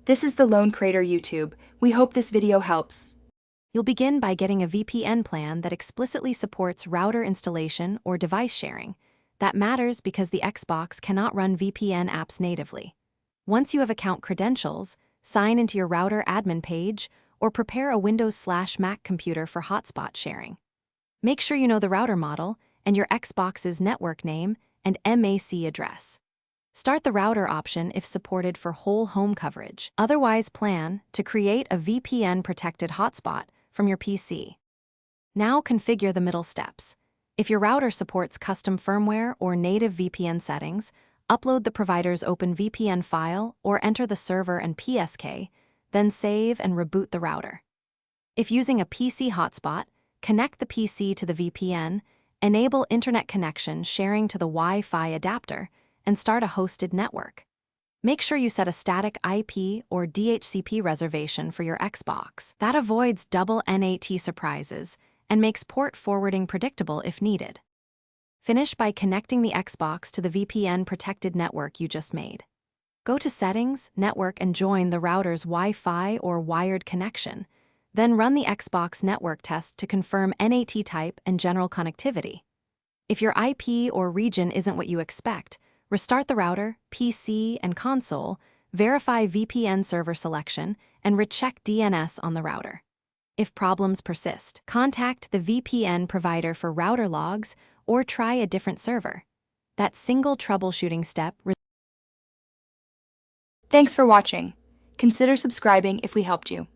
This is the Lone Crater YouTube. We hope this video helps. You'll begin by getting a VPN plan that explicitly supports router installation or device sharing. That matters because the Xbox cannot run VPN apps natively. Once you have account credentials, sign into your router admin page or prepare a Windows/Mac computer for hotspot sharing. Make sure you know the router model and your Xbox's network name and MAC address. Start the router option if supported for whole home coverage. Otherwise, plan to create a VPN-protected hotspot from your PC. Now configure the middle steps. If your router supports custom firmware or native VPN settings, upload the provider's OpenVPN file or enter the server and PSK, then save and reboot the router. If using a PC hotspot, connect the PC to the VPN, enable internet connection sharing to the Wi-Fi adapter, and start a hosted network. Make sure you set a static IP or DHCP reservation for your Xbox. That avoids double NAT surprises and makes port forwarding predictable if needed. Finish by connecting the Xbox to the VPN-protected network you just made. Go to Settings, Network, and join the router's Wi-Fi or wired connection. Then run the Xbox network test to confirm NAT type and general connectivity. If your IP or region isn't what you expect, restart the router, PC, and console, verify VPN server selection, and recheck DNS on the router. If problems persist, contact the VPN provider for router logs or try a different server. That single troubleshooting step. Thanks for watching. Consider subscribing if we helped you.